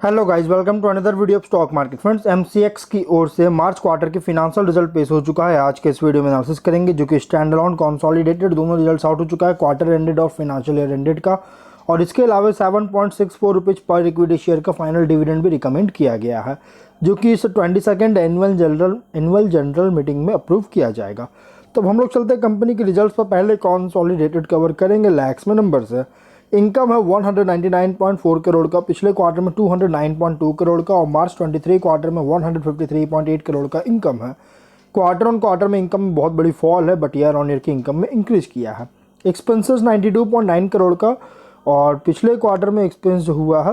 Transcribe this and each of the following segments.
Hello guys, welcome to another video of stock market. Friends, MCX की ओर से March quarter के financial result पेश हो चुका है। आज के इस वीडियो में एनालिसिस करेंगे, जो कि स्टैंड अलोन कंसोलिडेटेड दोनों रिजल्ट्स आउट हो चुका है, क्वार्टर एंडेड और फाइनेंशियल ईयर एंडेड का। और इसके अलावा 7.64 रुपीज़ पर इक्विटी शेयर का फाइनल डिविडेंड भी रिकमेंड किया गया है, जो कि इस 22nd एनुअल जनरल मीटिंग में अप्रूव किया जाएगा। तो हम लोग चलते हैं कंपनी के रिजल्ट्स पर। पहले कंसोलिडेटेड कवर करेंगे, लैक्स में नंबर से। इनकम है 199.4 करोड़ का, पिछले क्वार्टर में 209.2 करोड़ का, और मार्च 23 क्वार्टर में 153.8 करोड़ का इनकम है। क्वार्टर ऑन क्वार्टर में इनकम में बहुत बड़ी फॉल है, बट ईयर ऑन ईयर की इनकम में इंक्रीज किया है। एक्सपेंसेस 92.9 करोड़ का, और पिछले क्वार्टर में एक्सपेंस हुआ है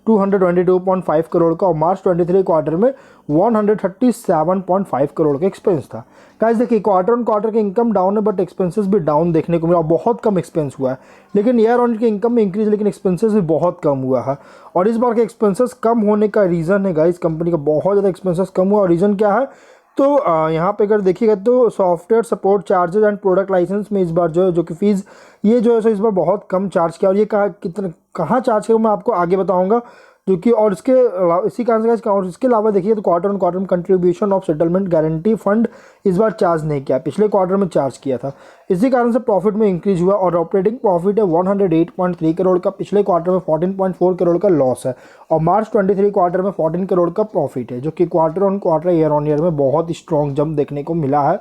222.5 करोड़ का, और मार्च 23 क्वार्टर में 137.5 करोड़ का एक्सपेंस था। गाइस देखिए, क्वार्टर ऑन क्वार्टर के इनकम डाउन है, बट एक्सपेंसेस भी डाउन देखने को मिला, बहुत कम एक्सपेंस हुआ है। लेकिन ईयर ऑन के इनकम में इंक्रीज, लेकिन एक्सपेंसेस भी बहुत कम हुआ है। और इस बार के एक्सपेंसेस कम होने का रीज़न है गाइस, कंपनी का बहुत ज़्यादा एक्सपेंसेस कम हुआ। और रीज़न क्या है, तो यहाँ पे अगर देखिएगा तो software support charges and product license में इस बार जो कि फीस ये जो है सो इस बार बहुत कम चार्ज किया। और ये कहाँ चार्ज किया मैं आपको आगे बताऊंगा, जो कि और इसी कारण से। और इसके अलावा देखिए तो क्वार्टर ऑन क्वार्टर में contribution of settlement guarantee fund इस बार चार्ज नहीं किया, पिछले क्वार्टर में चार्ज किया था। इसी कारण से प्रॉफिट में इंक्रीज हुआ, और ऑपरेटिंग प्रॉफिट है 108.3 करोड़ का, पिछले क्वार्टर में 14.4 करोड़ का लॉस है, और मार्च 23 क्वार्टर में 14 करोड़ का प्रॉफिट है, जो कि quarter on quarter year on year में बहुत स्ट्रॉन्ग जंप देखने को मिला है।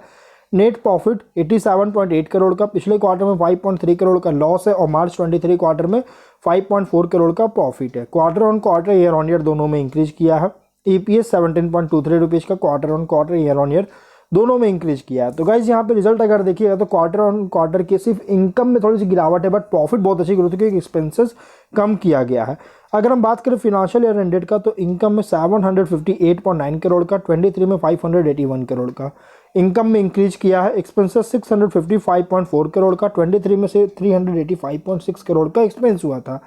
नेट प्रॉफिट 87.8 करोड़ का, पिछले क्वार्टर में 5.3 करोड़ का लॉस है, और मार्च 23 क्वार्टर में 5.4 करोड़ का प्रॉफिट है। Quarter on quarter year on year दोनों में इंक्रीज किया है। ईपीएस 17.23 रुपीज़ का quarter on quarter year on year दोनों में इंक्रीज किया है। तो गाइज यहाँ पे रिजल्ट अगर देखिएगा तो क्वार्टर ऑन क्वार्टर की सिर्फ इनकम में थोड़ी सी गिरावट है, बट प्रॉफिट बहुत अच्छी ग्रोथ है, क्योंकि एक्सपेंसेस कम किया गया है। अगर हम बात करें फिनेंशियल ईयर एंडेड का, तो इनकम में 758.9 करोड़ का, 23 में 581 करोड़ का इनकम में इंक्रीज किया है। एक्सपेंसेस 655.4 करोड़ का, 23 में से 385.6 करोड़ का एक्सपेंस हुआ था।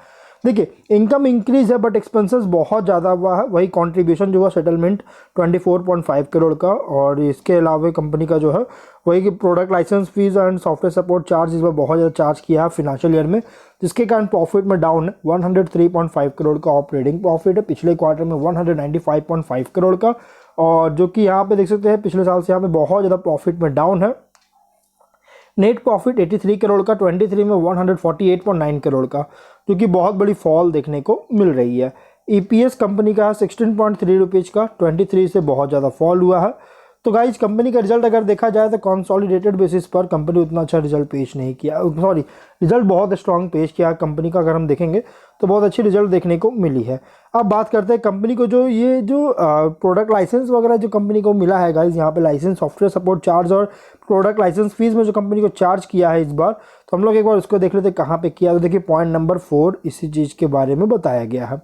देखिए, इनकम इंक्रीज है, बट एक्सपेंसेस बहुत ज़्यादा हुआ है। वही कंट्रीब्यूशन जो हुआ सेटलमेंट 24.5 करोड़ का, और इसके अलावा कंपनी का जो है वही product license fees and software support charge इस पर बहुत ज़्यादा चार्ज किया है फिनेंशियल ईयर में, जिसके कारण प्रॉफिट में डाउन है। 103.5 करोड़ का ऑपरेटिंग प्रॉफिट है, पिछले क्वार्टर में 195.5 करोड़ का, और जो कि यहाँ पे देख सकते हैं पिछले साल से यहाँ पे बहुत ज़्यादा प्रॉफिट में डाउन है। नेट प्रॉफिट 83 करोड़ का, 23 में 148.9 करोड़ का, जो कि बहुत बड़ी फॉल देखने को मिल रही है। ईपीएस कंपनी का 16.3 रुपीज़ का, 23 से बहुत ज़्यादा फॉल हुआ है। तो गाइज कंपनी का रिजल्ट अगर देखा जाए तो कंसोलिडेटेड बेसिस पर कंपनी उतना अच्छा रिजल्ट पेश नहीं किया, सॉरी रिजल्ट बहुत स्ट्रांग पेश किया कंपनी का। अगर हम देखेंगे तो बहुत अच्छी रिजल्ट देखने को मिली है। अब बात करते हैं कंपनी को जो प्रोडक्ट लाइसेंस वगैरह जो कंपनी को मिला है गाइज, यहाँ पे लाइसेंस सॉफ्टवेयर सपोर्ट चार्ज और प्रोडक्ट लाइसेंस फीस में जो कंपनी को चार्ज किया है इस बार, तो हम लोग एक बार उसको देख लेते हैं कहाँ पे किया। तो देखिए पॉइंट नंबर 4 इसी चीज़ के बारे में बताया गया है।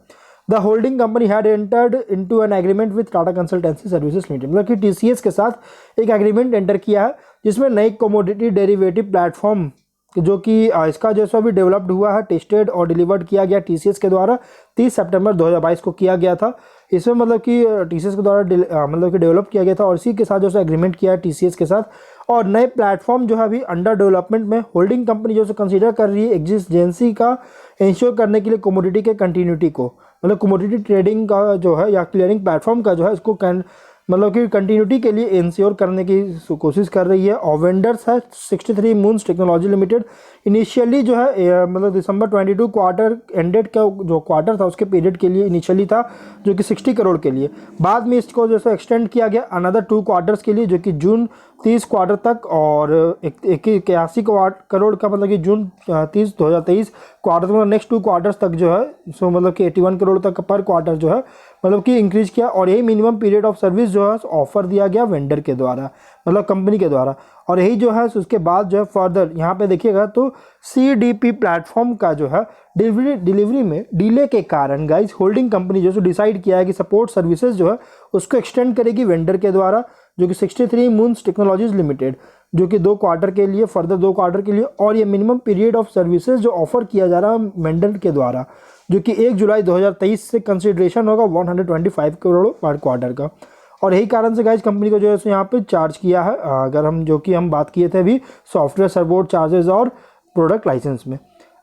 The holding company had entered into an agreement with Tata consultancy services limited, मतलब कि टीसीएस के साथ एक एग्रीमेंट एंटर किया है, जिसमें नई कमोडिटी डेरिवेटिव प्लेटफॉर्म जो कि इसका जैसा भी डेवलप्ड हुआ है, टेस्टेड और डिलीवर्ड किया गया टीसीएस के द्वारा 30 सितंबर 2022 को किया गया था। इसमें मतलब कि टीसीएस के द्वारा मतलब कि डेवलप किया गया था, और इसी के साथ जो एग्रीमेंट किया है टीसीएस के साथ। और नए प्लेटफॉर्म जो है अभी अंडर डेवलपमेंट में। होल्डिंग कंपनी जो कंसीडर कर रही है एग्जिस्टेंसी का इंश्योर करने के लिए कमोडिटी के कंटिन्यूटी को, मतलब कमोडिटी ट्रेडिंग का जो है या क्लियरिंग प्लेटफॉर्म का जो है इसको मतलब कि कंटिन्यूटी के लिए इंश्योर करने की कोशिश कर रही है। और वेंडर्स है 63 मून्स टेक्नोलॉजी लिमिटेड। इनिशियली जो है मतलब दिसंबर 22 क्वार्टर एंडेड का जो क्वार्टर था उसके पीरियड के लिए इनिशियली था, जो कि 60 करोड़ के लिए। बाद में इसको जैसे एक्सटेंड किया गया अनदर 2 क्वार्टर्स के लिए, जो कि जून 30 क्वार्टर तक, और 81 करोड़ का मतलब कि जून 30 2023 क्वार्टर में नेक्स्ट 2 क्वार्टर्स तक जो है सो मतलब कि 81 करोड़ तक पर क्वार्टर जो है मतलब कि इंक्रीज किया। और यही मिनिमम पीरियड ऑफ सर्विस जो है ऑफर दिया गया वेंडर के द्वारा, मतलब कंपनी के द्वारा। और यही जो है उसके बाद जो है फर्दर यहाँ पे देखिएगा तो सीडीपी प्लेटफॉर्म का जो है डिलीवरी में डिले के कारण गाइज होल्डिंग कंपनी जो डिसाइड किया है कि सपोर्ट सर्विसेज जो है उसको एक्सटेंड करेगी वेंडर के द्वारा, जो कि 63 मून्स टेक्नोलॉजीज लिमिटेड, जो कि 2 क्वार्टर के लिए, फर्दर 2 क्वार्टर के लिए। और ये मिनिमम पीरियड ऑफ सर्विसेज जो ऑफर किया जा रहा है वेंडर के द्वारा, जो कि 1 जुलाई 2023 से कंसिडरेशन होगा 125 करोड़ पर क्वार्टर का। और यही कारण से गाइज कंपनी को जो है यहाँ पे चार्ज किया है। अगर हम बात किए थे अभी सॉफ्टवेयर सपोर्ट चार्जेस और प्रोडक्ट लाइसेंस में।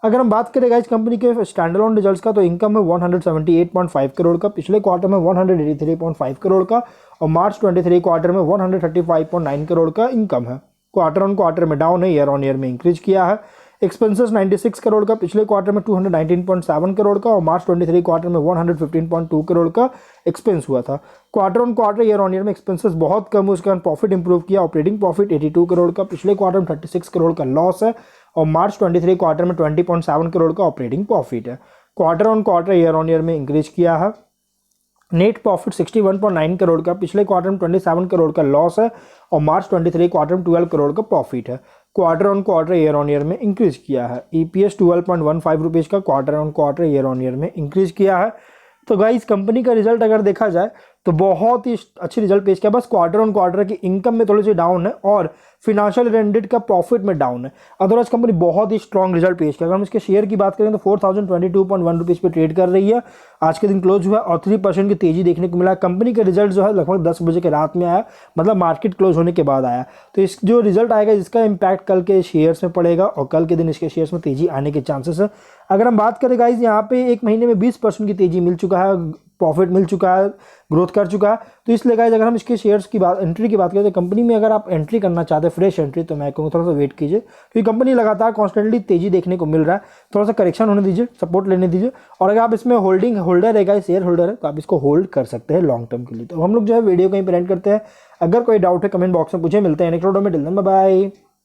अगर हम बात करें गाइस कंपनी के स्टैंड अलोन रिजल्ट्स का, तो इनकम है 178.5 करोड़ का, पिछले क्वार्टर में 183.5 करोड़ का, और मार्च 23 क्वार्टर में 135.9 करोड़ का इनकम है। क्वार्टर ऑन क्वार्टर में डाउन है, ईयर ऑन ईयर में इंक्रीज किया है। एक्सपेंसेस 96 करोड़ का, पिछले क्वार्टर में 219.7 करोड़ का, और मार्च 23 क्वार्टर में 115.2 करोड़ का एक्सपेंस हुआ था। Quarter on quarter, year on year में एक्सपेंसेस बहुत कम हुए, उसके कारण प्रॉफिट इंप्रूव किया। ऑपरेटिंग प्रॉफिट 82 करोड़ का, पिछले क्वार्टर में 36 करोड़ का लॉस है, और मार्च 23 क्वार्टर में 20.7 करोड़ का ऑपरेटिंग प्रॉफिट है। Quarter on quarter, year on year में इंक्रीज किया है। नेट प्रॉफिट 61.9 करोड़ का, पिछले क्वार्टर में 27 करोड़ का लॉस है, और मार्च 23 क्वार्टर में 12 करोड़ का प्रॉफिट है। Quarter on quarter, year on year में इंक्रीज किया है। ईपीएस 12.15 रुपीज़ का quarter on quarter, year on year में इंक्रीज किया है। तो गाइस कंपनी का रिजल्ट अगर देखा जाए तो बहुत ही अच्छी रिजल्ट पेश किया, बस क्वार्टर ऑन क्वार्टर की इनकम में थोड़ी सी डाउन है, और फिनेंशियल रेंडेड का प्रॉफिट में डाउन है। अदरवाइज कंपनी बहुत ही स्ट्रॉन्ग रिजल्ट पेश किया। अगर हम इसके शेयर की बात करें तो 4022.1 रुपीज़ पे ट्रेड कर रही है, आज के दिन क्लोज हुआ, और 3% की तेजी देखने को मिला। कंपनी का रिजल्ट जो है लगभग 10 बजे के रात में आया, मतलब मार्केट क्लोज होने के बाद आया। तो इस जो रिजल्ट आएगा इसका इम्पैक्ट कल के शेयर्स में पड़ेगा, और कल के दिन इसके शेयर्स में तेजी आने के चांसेस है। अगर हम बात करें गाइज, यहाँ पे एक महीने में 20% की तेजी मिल चुका है, प्रॉफिट मिल चुका है, ग्रोथ कर चुका है। तो इसलिए गाइज अगर हम इसके शेयर्स की बात, एंट्री की बात करें तो कंपनी में अगर आप एंट्री करना चाहते हैं फ्रेश एंट्री, तो मैं कहूँगा थोड़ा सा वेट कीजिए, क्योंकि कंपनी लगातार कॉन्स्टेंटली तेजी देखने को मिल रहा है। थोड़ा सा करेक्शन होने दीजिए, सपोर्ट लेने दीजिए, और अगर आप इसमें होल्डिंग होल्डर है, शेयर होल्डर है, तो आप इसको होल्ड कर सकते हैं लॉन्ग टर्म के लिए। तो हम लोग जो है वीडियो कहीं पर एंड करते हैं। अगर कोई डाउट है कमेंट बॉक्स में पूछे। मिलते हैं नेक्स्ट वीडियो में, टिल देन बाय बाय।